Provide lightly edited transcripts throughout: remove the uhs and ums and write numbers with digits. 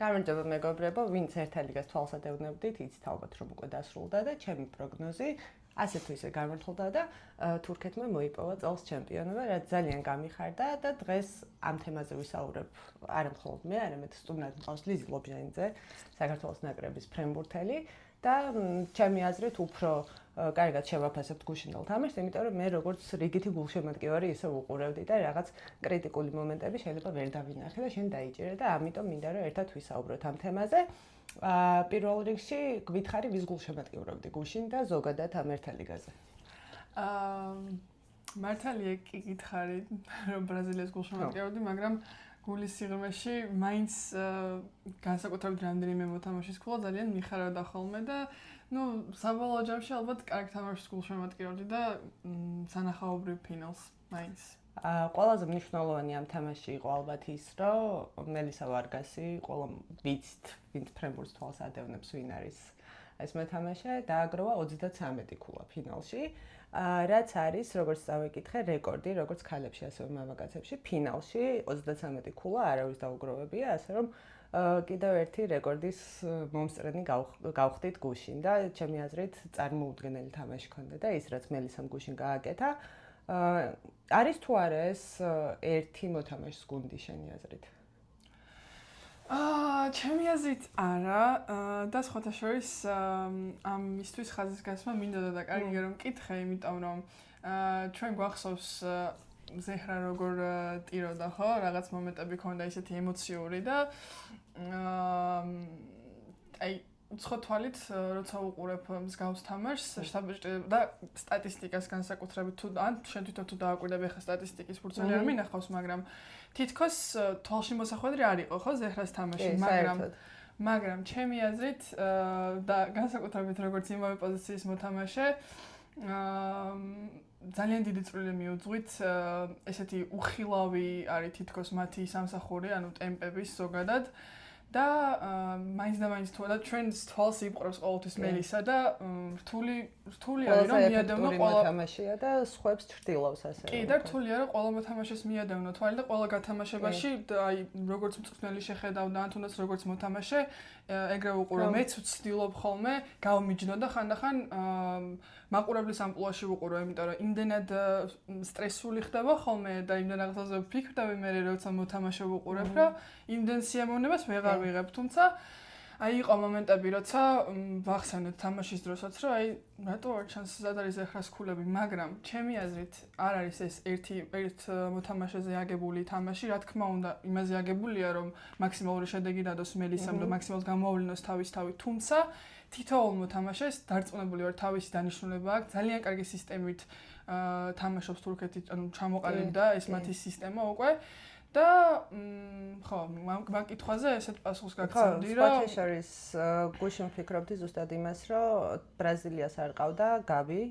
გამარჯობა მეგობრებო, ვინც ერთ ლიგას თვალსად ევნებდით, იცით ალბათ რომ უკვე დასრულდა და ჩემი პროგნოზი ასე თუ ისე გამართლდა და თურქეთმა მოიპოვა წელს ჩემპიონობა, რაც ძალიან გამიხარდა და დღეს ამ თემაზე ვისაუბრებ არა მხოლოდ მე, არამედ სტუმრად მყავს ლიზი ლობჟანიძე, საქართველოს ნაკრების ფრენბურთელი და ჩემი აზრით უფრო კარგად შევაფასებთ გუშინდელ თამაშს, იმიტომ რომ მე როგორც რიგითი გულშემატკივარი ისე ვუყურებდი და რაღაც კრიტიკული მომენტები შეიძლება ვერ დავინახე და შენ დაიჭირე და ამიტომ მინდა რომ ერთად ვისაუბროთ ამ თემაზე. პირველ რიგში გვითხრი ვის გულშემატკივრებდი გუშინ და ზოგადად ამ ერთა ლიგაზე. მართალია კი გითხარი რომ ბრაზილიის გულშემატკივრებდი, მაგრამ გულის სიღრმეში მაინც განსაკუთრებით რამდენიმე მოთამაშის ქულა ძალიან მიხარავდა ხოლმე და საბოლოო ჯამში ალბათ კარგ თამაშს გულშემატკივრებდი და სანახაობრივ ფინალს მაინც. ყველაზე მნიშვნელოვანი ამ თამაში იყო ალბათ ის, რომ მელისა ვარგასი ყველა ვიცით, ვინც ფრენბურთს თვალს ადევნებს, ვინ არის ეს მოთამაშე, დააგროვა 33 ქულა ფინალში. რაც არის, როგორც წავიკითხე, რეკორდი, როგორც ქალებში, ასევე მამაკაცებში, ფინალში 33 ქულა არავის დაუგროვებია, ასე რომ კიდევ ერთი რეკორდის მომსწრენი გავხდით გუშინ და ჩემი აზრით წარმოუდგენელი თამაში ჰქონდა და ის რაც მელისამ გუშინ გააკეთა, არის თუ არა ეს ერთი მოთამაშის გუნდი შენი აზრით? ჩემი აზრით არა და სხვათა შორის ამისთვის ხაზის გასმა მინდოდა და კარგია რომ მკითხე, იმიტომ რომ ჩვენ გვახსოვს ზეჰრა როგორ ტიროდა ხო, რაღაც მომენტები ქონდა ისეთი ემოციური და აი უცხო თვალით როცა უყურებ მსგავს თამაშს და სტატისტიკას განსაკუთრებით თუ ან შენ თვითონ თუ დააკვირდები ახლა στატისტიკის ფურცელი არ მინახავს, მაგრამ თითქოს თვალში მოსახვედრი არ იყო ხო ზეჰრას თამაში, მაგრამ ჩემი აზრით და განსაკუთრებით როგორც იმავე პოზიციის მოთამაშე ძალიან დიდი წვლილი მიუძღვით ესეთი უხილავი არის თითქოს მათი სამსახური, ანუ ტემპების ზოგადად და მაინც და მაინც თუ და ჩვენს თვალს იპყრობს ყოველთვის მელისა და რთული არის რომ მიადევნო ყველა მოთამაშეა და სხვებს ჩრდილავს ასე. კი და რთულია რომ ყველა მოთამაშეს მიადევნო თვალი და ყველა გათამაშებაში აი როგორც მწვრთნელი შეხედავ და ან თუნდაც როგორც მოთამაშე ეგრე უყურე მეც ვცდილობ ხოლმე გავმიჯნო და ხანდახან მაყურებლის ამპლუაში ვუყურე, იმიტომ რომ იმდენად სტრესული ხდება ხოლმე და იმდენ რაღაცაზე ვფიქრდები მე როცა მოთამაშე ვუყურებ, რომ იმდენ სიამოვნებას ვეღარ ვიღებ, თუმცა აი იყო მომენტები, როცა ვახსენეთ თამაშის დროსაც, რომ აი რატო არ ჩანს ზად არის ზეჰრას ქულები, მაგრამ ჩემი აზრით არ არის ეს ერთ მოთამაშეზე აგებული თამაში, რა თქმა უნდა, იმაზე აგებულია, რომ მაქსიმალური შედეგი დადოს მელისამ და მაქსიმალურად გამოავლინოს თავი, თუმცა თითოეულ მოთამაშეს დარწმუნებული ვარ თავისი დანიშნულება აქვს, ძალიან კარგი სისტემით თამაშობს თურქეთი, ანუ ჩამოყალიბდა და ეს მათი სისტემა უკვე და ხო, მაგ კითხვაზე ესეთ პასუხს გაგცემდი, რომ სხვათა შორის გუშინ ვფიქრობდი ზუსტად იმას, რომ ბრაზილიას არ ყავდა გაბი,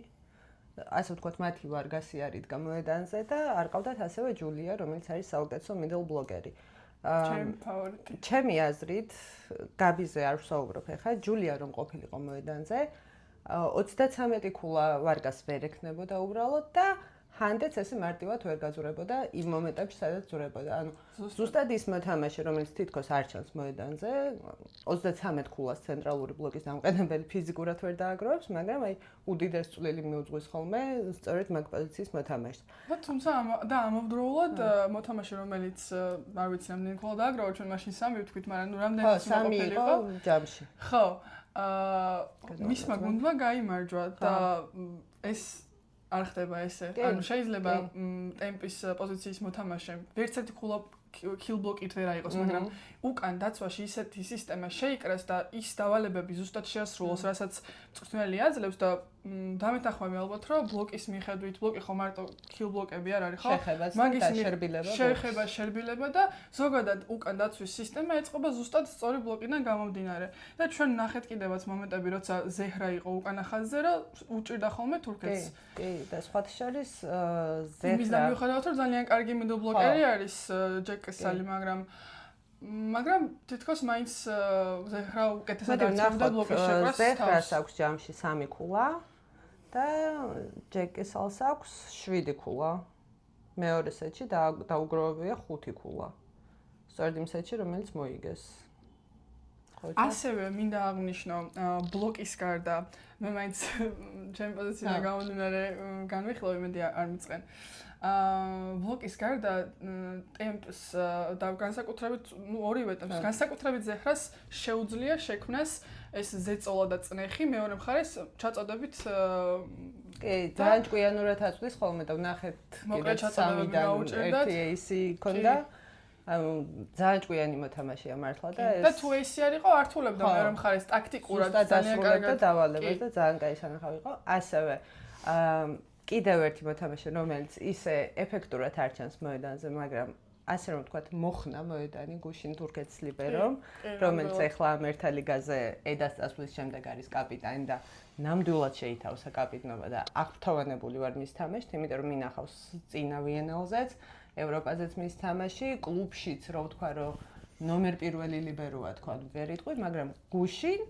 ასე ვთქვათ, მათი ვარგასი არის გამოედანზე და არ ყავდათ ასევე ჯულია, რომელიც არის საუკეთესო middle blockeri. ჩემი ფავორიტი. ჩემი აზრით, გაბიზე არ ვსაუბრობ ახლა, ჯულია რომ ყოფილიყო მოედანზე, 33 ქულა ვარგას ვერ ექნებოდა უბრალოდ და ჰანდეც ესე მარტივად ვერ გაძურებოდა იმ მომენტებში, სადაც ძურებოდა. ანუ ზუსტად ის მოთამაშე, რომელიც თითქოს არ ჩანს მოედანზე, 33 ქულას ცენტრალური ბლოკის დამყენებელი ფიზიკურად ვერ დააგროვებს, მაგრამ აი უდიდეს წვლილი მიუძღვის ხოლმე სწორედ მაგ პოზიციის მოთამაშს. თუმცა და ამავდროულად მოთამაშე, რომელიც არ ვიცი რამდენი ქულა დააგროვა, ჩვენ მაშინ სამი ვთქვით, მაგრამ რამდენი იყო ჯამში. ხო, მისმა გუნდმა გაიმარჯვა და ეს არ ხდება ესე. ანუ შეიძლება ტემპის პოზიციის მოთამაშე ვერც ერთი ქულა kill block-ით ვერ აიღოს, მაგრამ უკან დაცვაში ისეთი სისტემა შეიკრას და ის დავალებები ზუსტად შეასრულოს, რასაც მწვრთნელი აძლევს და დამეთანხმები ალბათ, რომ ბლოკის მიხედვით, ბლოკი ხო მარტო kill block-ები არ არის, ხო? მაგის შერბილება. შეხება, შერბილება და ზოგადად უკან დაცვის სისტემა ეწყობა ზუსტად სწორი ბლოკიდან გამომდინარე. და ჩვენ ნახეთ კიდევაც მომენტები, როცა ზეჰრა იყო უკანა ხაზზე, რომ უჭირდა ხოლმე თურქეთს. კი, და სხვათა შორის ზეჰრა. იმის მიუხედავად, რომ ძალიან კარგი middle blockeri არის ჯეკესალი, მაგრამ თითქოს მაინც ზეჰრა უკეთესად არწმუნდა ბლოკის შეკვრას. ზეჰრას აქვს ჯამში 3 ქულა და ჯეკესალს აქვს 7 ქულა. მეორე სეტში დაუგროვებია 5 ქულა. სწორედ იმ სეტში, რომელიც მოიგეს. ასევე მინდა აღვნიშნო ბლოკის გარდა მე მაინც ჩემი პოზიციიდან გამომდინარე განვიხილო იმედი არ მიწყენ ბლოკის გარდა ტემპს და განსაკუთრებით ორივე ტემპს განსაკუთრებით ზეხრას შეუძლია შექმნას ეს ზეწოლა და წნეხი მეორე მხარეს ჩაწოდებით კი ძალიან ჭკვიანურად აწვდის ხოლმე და ვნახეთ მოკლედ ჩაწოდებები გაუჭირდათ ერთი AC ქონდა ანუ ძალიან ჭკვიანი მოთამაშეა მართლა და ეს და თუ AC არ იყო ართულებდა მეორე მხარეს ტაქტიკურად ძალიან კარგად დავალებდა და ძალიან კაი სანახავი იყო ასევე კიდევ ერთი მოთამაშე რომელიც ისე ეფექტურად არჩენს მოედანზე მაგრამ ასე რომ ვთქვათ მოხნა მოედანი გუშინ თურქეთის ლიბერომ რომელიც ახლა ამ ერთა ლიგაზე ედას წასვლის შემდეგ არის კაპიტანი და ნამდვილად შეითავსა კაპიტნობა და აღფრთოვანებული ვარ მის თამაშით იმიტომ რომ მინახავს წინა ვიენელზეც ევროპაზეც მის თამაში კლუბშიც რო ვთქვა რომ ნომერ პირველი ლიბეროა თქვა ვერ იტყვი მაგრამ გუშინ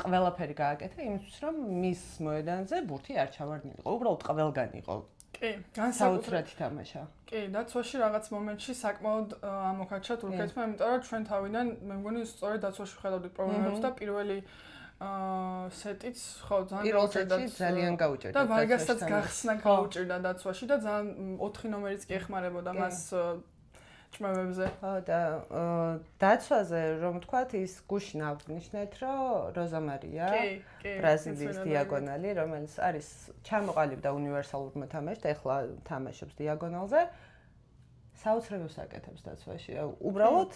ყველაფერი გააკეთა იმისთვის რომ მის მოედანზე ბურთი არ ჩავარდნილიყო უბრალოდ ყველგან იყო კი განსაკუთრებით თამაშა კი დაცვაში რაღაც მომენტში საკმაოდ ამოქაჩა თურქეთმა იმიტომ რომ ჩვენ თავიდან მე მგონი სწორედ დაცვაში ხედავდით პრობლემებს და პირველი სეტიც ხო ძალიან გაუჭირდა და ვარგასაც გახსნა გაუჭირდა დაცვაში და ძალიან 4 ნომერიც კი ეხმარებოდა მას ჭმევებზე ხო და დაცვაზე რომ ვთქვათ ის გუშინ აღნიშნეთ რომ როზა მარია ბრაზილიის დიაგონალი რომელიც არის ჩამოყალიბდა უნივერსალურ მოთამაშედ ეხლა თამაშობს დიაგონალზე საოცრებას აკეთებს დაცვაში. უბრალოდ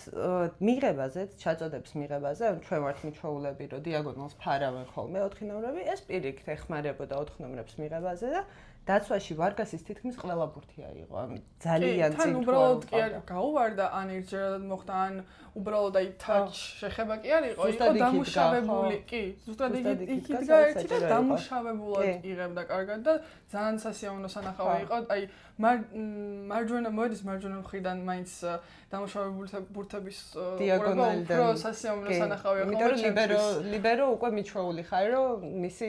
მიღებაზეც, ჩაწოდებს მიღებაზე, ჩვენ ვართ მიჩვეულები, რომ დიაგონალს ფარავენ ხოლმე 4 ნომრები, ეს პირიქით ეხმარებოდა 4 ნომრებს მიღებაზე და დაცვაში ვარგასის თითქმის ყველა ბურთი აიღო. ამით ძალიან წინ თუ უბრალოდ კი არ გაუვარდა, ან ერთჯერადად მოხდა, ან უბრალოდ აი touch შეხება კი არ იყო, იყო დამუშავებული. კი, ზუსტად იქ იდგა ერთი და დამუშავებულად იღებდა კარგად და ძალიან სასიამოვნო სანახავი იყო. აი მარჯვენა მოედის მარჯვენა მხრიდან მაინც დამუშავებული ბურთების დიაგონალიდან უფრო სასიამოვნო სანახავია ხოლმე. იმიტომ რომ ლიბერო უკვე მიჩვეული ხარ, რომ მისი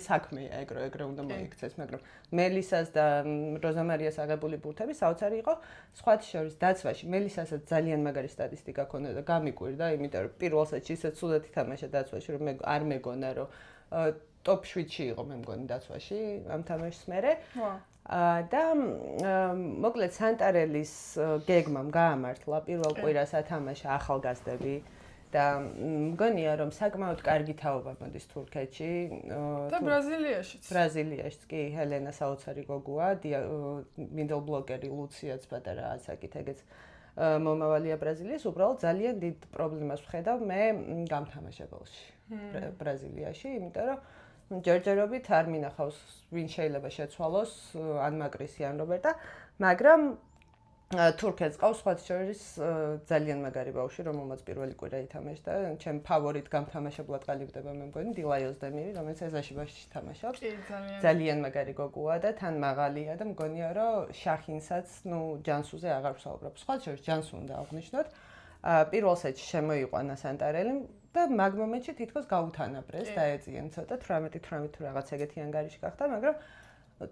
საქმეა ეგრე უნდა მოიქცეს, მაგრამ მელისას და როზა მარიას აღებული ბურთები საოცარი იყო. სხვათა შორის დაცვაში მელისასაც ძალიან მაგარი სტატისტიკა ჰქონდა და გამიკვირდა, იმიტომ რომ პირველ სეტში ისეთ სულად ითამაშა დაცვაში, რომ მე არ მეგონა რომ ტოპ 7-ში იყო მე მგონი დაცვაში ამ თამაშს მერე. და მოკლედ სანტარელის გეგმამ გაამართლა პირველ კვირას ათამაშა ახალგაზრდები და მგონია რომ საკმაოდ კარგი თაობა მოდის თურქეთში და ბრაზილიაშიც. ბრაზილიაშიც კი ჰელენა საოცარი გოგოა, მიდლ ბლოკერი ლუციაც პატარა ასაკით ეგეც მომავალია ბრაზილიის, უბრალოდ ძალიან დიდ პრობლემას ვხედავ მე გამთამაშებელში ბრაზილიაში, იმიტომ რომ ჯერჯერობით არ მინახავს ვინ შეიძლება შეცვალოს ან მაკრისი ან რობერტა, მაგრამ თურქეთს ყავს სხვათა შორის ძალიან მაგარი ბავშვი, რომელმაც პირველი კვირა ითამაშა და ჩემ ფავორიტ გამთამაშებლად ყალიბდება მე მგონი დილაიოს დემირი, რომელიც ეზაში ბაშში თამაშობს. ძალიან მაგარი გოგოა და თან მაღალია და მგონია რომ შახინსაც, ჯანსუზე აღარ ვსაუბრობ. სხვათა შორის ჯანსუ უნდა აღვნიშნოთ. პირველ სეტში შემოიყვანა სანტარელი და მაგ მომენტში თითქოს გაუთანაბრეს, დაეწიენ ცოტა 18 თუ რაღაც ეგეთი ანგარიში გახდა, მაგრამ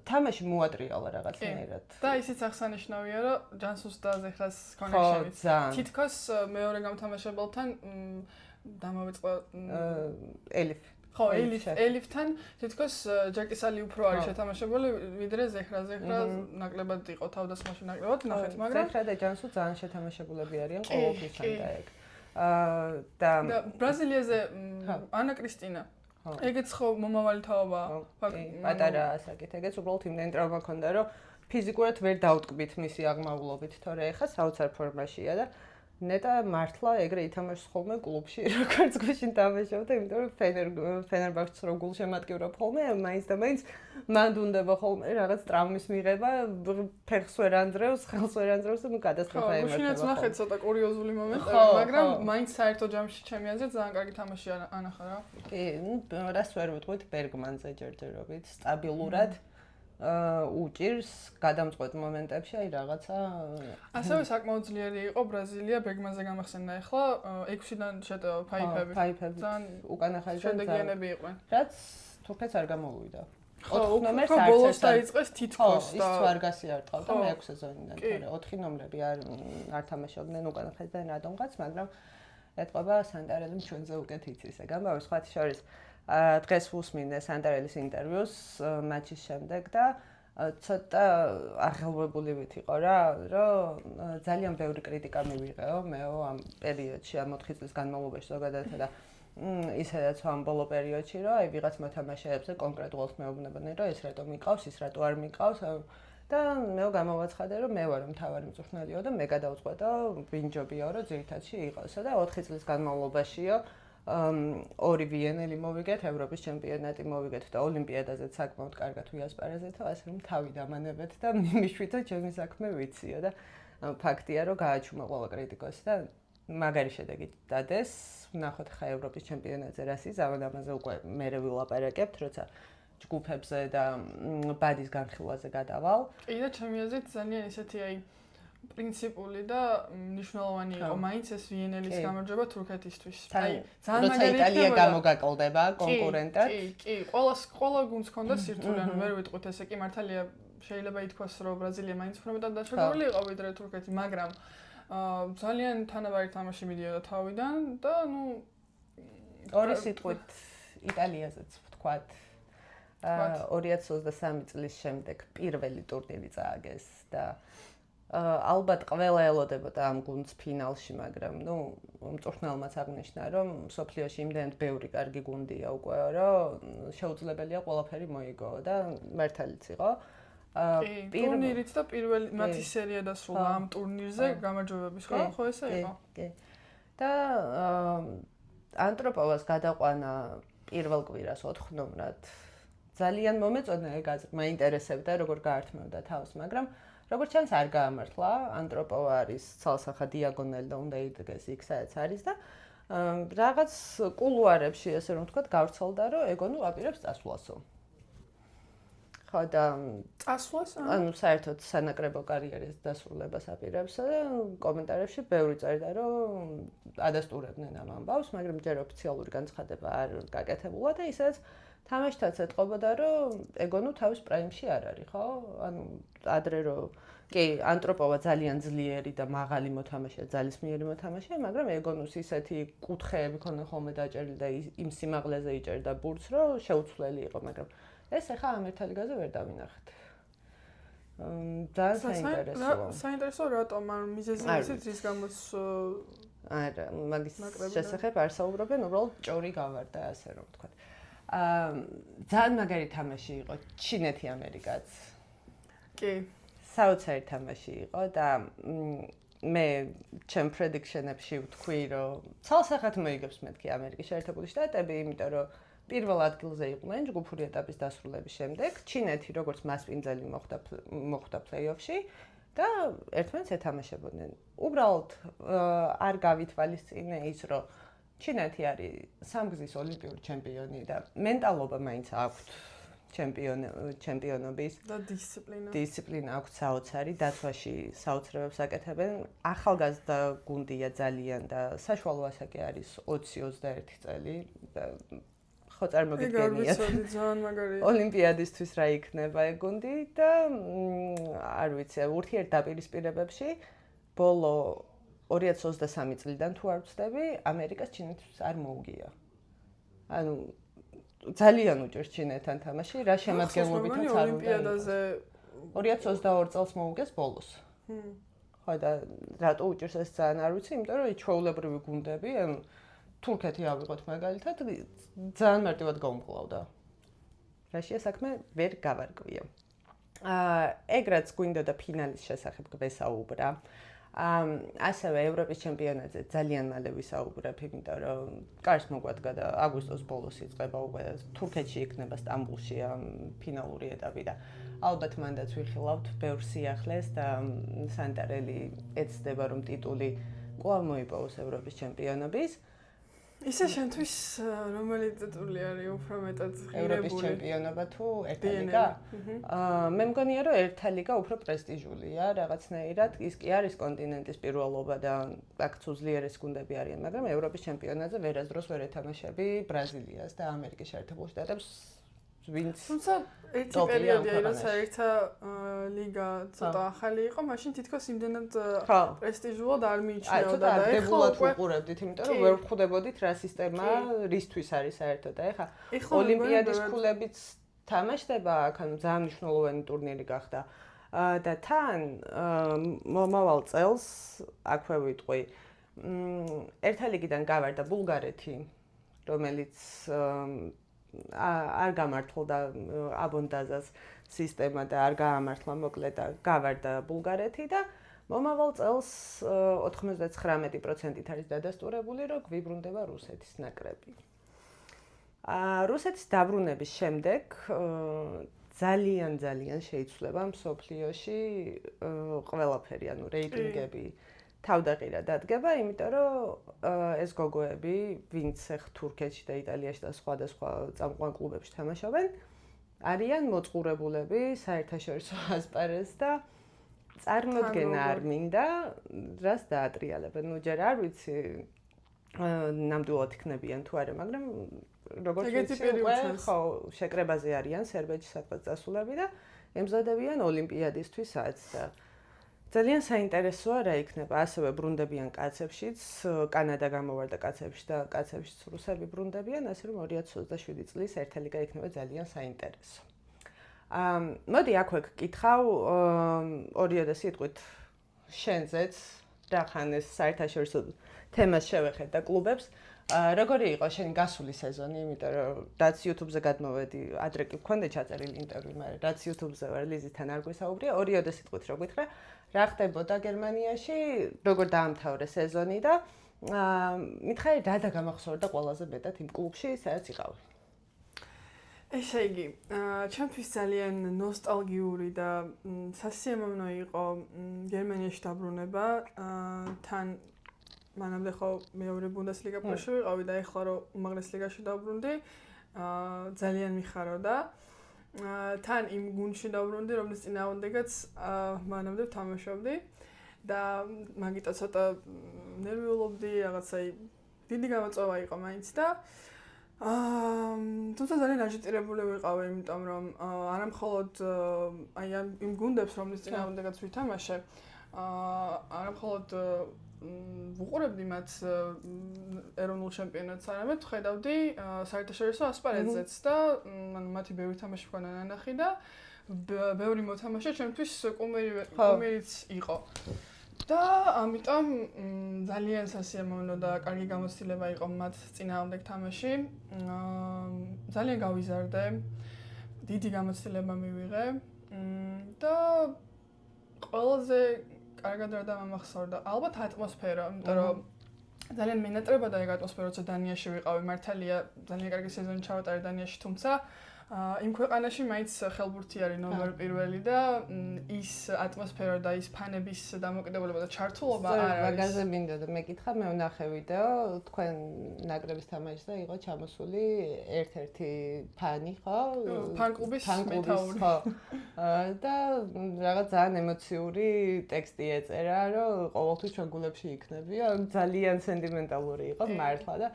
თამაში მოატრიალა რაღაცნაირად. და ისიც აღსანიშნავია, რომ ჯანსუს და ზეხრას კონექშენიც თითქოს მეორე გამთამაშებელთან დამავიწყდა ელიფ. ხო, ელიფთან თითქოს ჯაკისალი უფრო არის შეთამაშებული, ვიდრე ზეხრა ნაკლებად იყო თავდასხმაში ნაკლებად, ნახეთ, მაგრამ ზეხრა და ჯანსუ ძალიან შეთამაშებულები არიან ყოველთვის ამდაეგ. და ბრაზილიაზე ანა კრისტინა ეგეც ხო მომავალი თაობა პატარა ასაკით ეგეც უბრალოდ იმდენი ტრავმა ჰქონდა რომ ფიზიკურად ვერ დაუტკბით მისი აღმავლობით თორე ეხა საოცარ ფორმაშია და ნეტა მართლა ეგრე ითამაშს ხოლმე კლუბში როგორც გუშინ თამაშობდა იმიტომ რომ ფენერბახჩეს რო გულ შემატკივრობ ხოლმე მაინც და მაინც მანდ უნდება ხოლმე რაღაც ტრავმის მიღება ფეხს ვერ ანდრევს ხელს ვერ ანდრევს და კატასტროფა ემართება გუშინაც ნახეთ ცოტა კურიოზული მომენტები მაგრამ მაინც საერთო ჯამში ჩემი აზრით ძალიან კარგი თამაში ანახა რა კი რას ვერ ვიტყვით ბერგმანზე ჯერჯერობით სტაბილურად უჭირს გადამწყვეტ მომენტებში აი რაღაცა ასევე საკმაოდ ძლიერი იყო ბრაზილია ბერგმანზე გამახსენდა ახლა 6-დან შეტევა ფაიფები ძალიან უკანა ხაზზე შედეგიანები იყვნენ რაც თურქეთს არ გამოუვიდა 4 ნომერს ბოლოს დაიწყეს თითქოს და ის ვარგასი არ ტყავდა მე 6 სეზონიდან თორე 4 ნომრები არ თამაშობდნენ უკანა ხაზზე რატომღაც მაგრამ ეთყობა სანტარელი ჩვენზე უკეთ იცის. გამავე სხვა შორის დღეს ვუსმინე სანტარელის ინტერვიუს მატჩის შემდეგ და ცოტა აღელვებული ვიყო რა, რომ ძალიან ბევრი კრიტიკა მივიღეო მეო ამ პერიოდში, ამ 4 წლის განმავლობაში ზოგადად და ისედაც ამ ბოლო პერიოდში, რომ აი ვიღაც მოთამაშეებზე კონკრეტულად მეუბნებოდნენ, რომ ეს რატომ მიყავს, ის რატო არ მიყავს და მეო გამოვაცხადე, რომ მე ვარ მთავარი მწვრთნელიო და მე გადავწყვეტო ვინჯობიო, რომ ძირითადში იყოსო და 4 წლის განმავლობაშიო ორი ვიენელი მოვიგეთ, ევროპის ჩემპიონატი მოვიგეთ და ოლიმპიადაზეც საკმაოდ კარგად ვიასპარეზეთო, ასე რომ თავი დამანებეთ და მიმიშვიდო ჩემი საქმე ვიციო და ფაქტია, რომ გააჩუმა ყველა კრიტიკოსი და მაგარი შედეგი დადეს. ვნახოთ ხა ევროპის ჩემპიონატზე რა სიზავენ, ამაზე უკვე მერე ვილაპარაკებთ, როცა ჯგუფებზე და ბადის განხილვაზე გადავალ. კი და ჩემი აზრით ძალიან ისეთი აი პრინციპული და მნიშვნელოვანი იყო მაინც ეს ვიენელის გამარჯვება თურქეთისთვის. აი ძალიან მაგარი იტალია გამოგაკლდება კონკურენტად. კი, ყველა გუნდს ჰქონდა სირთულე, ვერ ვიტყვით ესე კი მართალია შეიძლება ითქვას, რომ ბრაზილია მაინც უფრო მეტად დაჩაგრული იყო ვიდრე თურქეთი, მაგრამ ძალიან თანაბარი თამაში მიდიოდა თავიდან და ორი სიტყვით იტალიაზეც ვთქვათ 2023 წლის შემდეგ პირველი ტურნირი წააგეს და ალბათ ყველა ელოდებოდა ამ გუნდს ფინალში, მაგრამ მწვრთნელმაც აღნიშნა, რომ სოფლიოში იმდენად ბევრი კარგი გუნდია უკვე, რომ შეუძლებელია ყველაფერი მოიგო და მართალიც იყო. ტურნირიც და პირველი მათი სერია დასრულდა ამ ტურნირზე გამარჯვებების, ხო ესე იყო? კი. და ანტროპოვას გადაყვანა პირველ კვირას 4 ნომრად ძალიან მომეწონა ეგ მაინტერესებდა როგორ გაართმევდა თავს, მაგრამ როგორც ჩანს არ გაამართლა, ანტროპოვა არის ცალსახა დიაგონალი და უნდა იდგეს იქ სადაც არის და რაღაც კულუარებში ესე რომ ვთქვათ გავრცელდა რომ ეგონუ აპირებს წასვლასო. ხო და წასვლას? ანუ საერთოდ სანაკრებო კარიერის დასრულებას აპირებს და კომენტარებში ბევრი წერდა რომ ადასტურებდნენ ამ ამბავს, მაგრამ ჯერ ოფიციალური განცხადება არ გაკეთებულა და ისაც თამაშთაც ეთყობოდა რომ ეგონუ თავის პრაიმში არ არის, ხო? ანუ ადრე რომ კი, ანტროპოვა ძალიან ძლიერი და მაღალი მოთამაშეა, ძალისმიერი მოთამაშეა, მაგრამ ეგონუს ისეთი კუთხეები ქონდა ხოლმე დაჭერილი და იმ სიმაღლეზე იჭერდა ბურთს, რომ შეუცვლელი იყო, მაგრამ ეს ახლა ამ ერთ ლიგაზე ვერ დავინახეთ. ძალიან საინტერესოა. საინტერესო რატომ არ მიზეზი ისეთ რის გამოც არა, მაგის შესახებ არ საუბრობენ, უბრალოდ ჭორი გავარდა, ასე რომ ვთქვათ. ძალიან მაგარი თამაში იყო ჩინეთი ამერიკაც. კი. საოცარი თამაში იყო და მე ჩემ პრედიქშენებში ვთქვი, რომ ცალსახად მოიგებს მეთქი ამერიკის შეერთებული შტატები, იმიტომ რომ პირველ ადგილზე იყვნენ ჯგუფური ეტაპის დასრულების შემდეგ. ჩინეთი როგორც მასპინძელი მოხვდა პლეი-ოფში და ერთმანეთს ეთამაშებოდნენ. უბრალოდ არ გავითვალისწინე ის, რომ ჩინეთი არის სამგზის ოლიმპიური ჩემპიონი და მენტალობა მაინც აქვთ ჩემპიონობის და დისციპლინა. დისციპლინა აქვთ საოცარი, დაცვაში საოცრებებს აკეთებენ. ახალგაზრდა გუნდია ძალიან და საშუალო ასაკი არის 20-21 წელი და ხო წარმოგიდგენიათ. ძალიან მაგარია. ოლიმპიადისთვის რა იქნება ეგ გუნდი და არ ვიცი, ურთიერთდაპირისპირებებში ბოლო 2023 წლიდან თუ არ ვცდები, ამერიკას ჩინეთს არ მოუგია. ანუ ძალიან უჭირს ჩინეთთან თამაში, რა შემადგენლობითაც არ უნდა. ოლიმპიადაზე 2022 წელს მოუგეს ბოლოს. ხო და რატო უჭირს ეს ძალიან არ ვიცი, იმიტომ რომ ჩვეულებრივი გუნდები, ანუ თურქეთი ავიღოთ მაგალითად, ძალიან მარტივად გაუმკლავდა. რაშია საქმე ვერ გავარკვიო. ეგ რაც გვინდა და ფინალის შესახებ გვესაუბრა. ასევე ევროპის ჩემპიონატზე ძალიან მალე ვისაუბრებ, იმიტომ რომ კარს მოგვადგა და აგვისტოს ბოლოს იწყება უკვე თურქეთში იქნება სტამბულში ფინალური ეტაპი და ალბათ მანდაც ვიხილავთ ბევრ სიახლეს და სანტარელი ეცდება რომ ტიტული კვლავ მოიპოვოს ევროპის ჩემპიონობის. ისე შენთვის რომელი ტიტული არის უფრო მეტად ღირებული? ევროპის ჩემპიონობა თუ ერთა ლიგა? მე მგონია რომ ერთა ლიგა უფრო პრესტიჟულია რაღაცნაირად. ის კი არის კონტინენტის პირველობა და აქ უძლიერეს გუნდები არიან, მაგრამ ევროპის ჩემპიონატზე ვერასდროს ვერ ეთამაშები ბრაზილიას და ამერიკის შეერთებულ შტატებს ვინც თუმცა ერთი პერიოდია, როცა ერთა ლიგა ცოტა ახალი იყო, მაშინ თითქოს იმდენად პრესტიჟულად არ მიიჩნეოდა და ეხლა უყურებდით, იმიტომ რომ ვერ ხვდებოდით რა სისტემა რისთვის არის საერთოდ. ეხლა ოლიმპიადის ქულებიც თამაშდება, აქ ანუ ძალიან მნიშვნელოვანი ტურნირი გახდა. და თან მომავალ წელს აქვე ვიტყვი ერთა ლიგიდან გავარდა ბულგარეთი, რომელიც არ გამართლდა აბონდაზას სისტემა და არ გაამართლა მოკლედ და გავარდა ბულგარეთი და მომავალ წელს 99%-ით არის დადასტურებული, რომ გვიბრუნდება რუსეთის ნაკრები. რუსეთის დაბრუნების შემდეგ ძალიან შეიცვლება მსოფლიოში ყველაფერი, ანუ რეიტინგები თავდაყირა დადგება, იმიტომ რომ ეს გოგოები, ვინც ახ თურქეთში და იტალიაში და სხვადასხვა წამყვან კლუბებში თამაშობენ, არიან მოწყურებულები საერთაშორისო ასპარეზს და წარმოდგენა არ მინდა, რას დაატრიალებენ. ნუ ჯერ არ ვიცი, ნამდვილად იქნებიან თუ არა, მაგრამ როგორც ვიცი, ხო, შეკრებაზე არიან სერბეთში სადღაც წასულები და ემზადებიან ოლიმპიადისთვის სადაც და ძალიან საინტერესოა რა იქნება. ასევე ბრუნდებიან კაცებშიც, კანადა გამოვარდა კაცებში და კაცებშიც რუსები ბრუნდებიან, ასე რომ 2027 წლის ერთა ლიგა იქნება ძალიან საინტერესო. მოდი აქვე გკითხავ ორიოდე სიტყვით შენზეც რახან ეს საერთაშორისო თემას შევეხეთ და კლუბებს. როგორი იყო შენი გასული სეზონი, იმიტომ რომ რაც YouTube-ზე გადმოვედი, ადრე კი გქონდა ჩაწერილი ინტერვიუ, მაგრამ რაც YouTube-ზე ვარ ლიზისთან არ გვისაუბრია, ორიოდე სიტყვით რო გითხრა, რა ხდებოდა გერმანიაში, როგორ დაამთავრე სეზონი და მითხარი რა დაგამახსოვრდა ყველაზე მეტად იმ კლუბში, სადაც იყავი. ესე იგი, ჩემთვის ძალიან ნოსტალგიური და სასიამოვნო იყო გერმანიაში დაბრუნება, თან მანამდე ხო მეორე ბუნდესლიგაში ვიყავი და ეხლა რომ უმაღლეს ლიგაში დავბრუნდი, ძალიან მიხაროდა. თან იმ გუნდში დავბრუნდი, რომლის წინააღმდეგაც მანამდე ვთამაშობდი და მაგიტო ცოტა ნერვიულობდი, რაღაცა დიდი გამოწვევა იყო მაინც და თუმცა ძალიან აჟიტირებული ვიყავი, იმიტომ რომ არა მხოლოდ აი იმ გუნდებს, რომლის წინააღმდეგაც ვითამაშე, არა მხოლოდ ვუყურებდი მათ ეროვნულ ჩემპიონატს, არამედ ხედავდი საერთაშორისო ასპარეზზეც და ანუ მათი ბევრი თამაში მქონდა ნანახი და ბევრი მოთამაშე ჩემთვის კუმირიც იყო. და ამიტომ ძალიან სასიამოვნო და კარგი გამოცდილება იყო მათ წინააღმდეგ თამაში. ძალიან გავიზარდე, დიდი გამოცდილება მივიღე და ყველაზე კარგად რა დამახსოვრდა. ალბათ ატმოსფერო, იმიტომ რომ ძალიან მენატრებოდა ეგ ატმოსფერო, როცა დანიაში ვიყავი. მართალია, ძალიან კარგი სეზონი ჩავატარე დანიაში, თუმცა იმ ქვეყანაში მაინც ხელბურთი არის ნომერ პირველი და ის ატმოსფერო და ის ფანების დამოკიდებულება და ჩართულობა არ არის. მაგაზე მინდა და მეკითხა, მე ვნახე ვიდეო, თქვენ ნაკრების თამაშს და იყო ჩამოსული ერთ-ერთი ფანი, ხო? ფან-კლუბის მეთაური. ხო. და რაღაც ძალიან ემოციური ტექსტი ეწერა, რომ ყოველთვის ჩვენ გულებში იქნებია, ძალიან სენტიმენტალური იყო მართლა და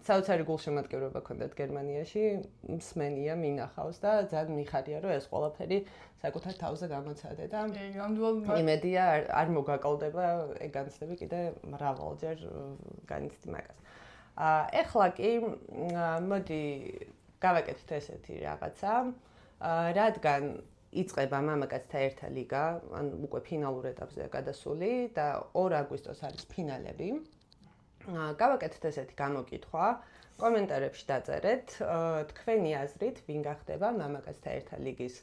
საოცარი გულშემატკივრობა ჰქონდათ გერმანიაში, მსმენია მინახავს და ძალიან მიხარია, რომ ეს ყველაფერი საკუთარ თავზე გამოცადე და იმედია არ მოგაკოლდება ეგ განცდები კიდე მრავალჯერ განიცდი მაგას. ეხლა კი მოდი გავაკეთოთ ესეთი რაღაცა, რადგან იწყება მამაკაცთა ერთა ლიგა, ანუ უკვე ფინალურ ეტაპზეა გადასული და 2 აგვისტოს არის ფინალები. გავაკეთეთ ესეთი გამოკითხვა, კომენტარებში დაწერეთ, თქვენი აზრით, ვინ გახდება მამაკაცთა ერთა ლიგის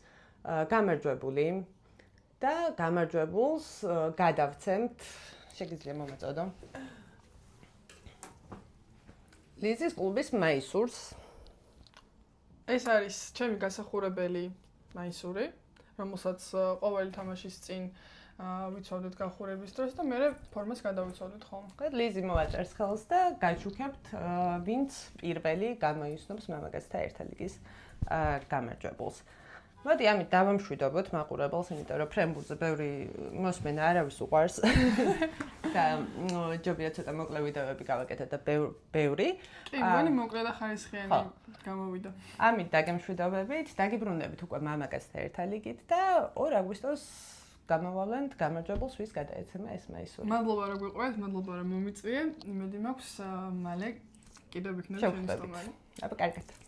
გამარჯვებული და გამარჯვებულს გადავცემთ, შეგიძლია მომეწოდო. ლიზის კლუბის მაისურს. ეს არის ჩემი გასახურებელი მაისური, რომელსაც ყოველი თამაშის წინ ვიცავდით გახურების დროს და მე ფორმას გადავიცავდით ხოლმე. ლიზი მოვაწერს ხელს და გაჩუქებთ, ვინც პირველი გამოისნობს მამაკაცთა ერთა ლიგის გამარჯვებულს. მოდი ამით დავამშვიდობოთ მაყურებელს, იმიტომ რომ ფრენბურთზე ბევრი მოსმენა არავის უყვარს. და ჯობია ცოტა მოკლე ვიდეოები გავაკეთე და ბევრი. კი, მგონი მოკლე და ხარისხიანი გამოვიდა. ამით დაგემშვიდობებით, დაგიბრუნდებით უკვე მამაკაცთა ერთა-ლიგით და 2 აგვისტოს გამოვავლენთ გამარჯვებულს ვის გადაეცემა ეს მაისური. მადლობა რომ გვიყვეთ, მადლობა რომ მომიწვიე. იმედი მაქვს მალე კიდევ იქნება ჩვენი სტუმარი. აბა კარგად.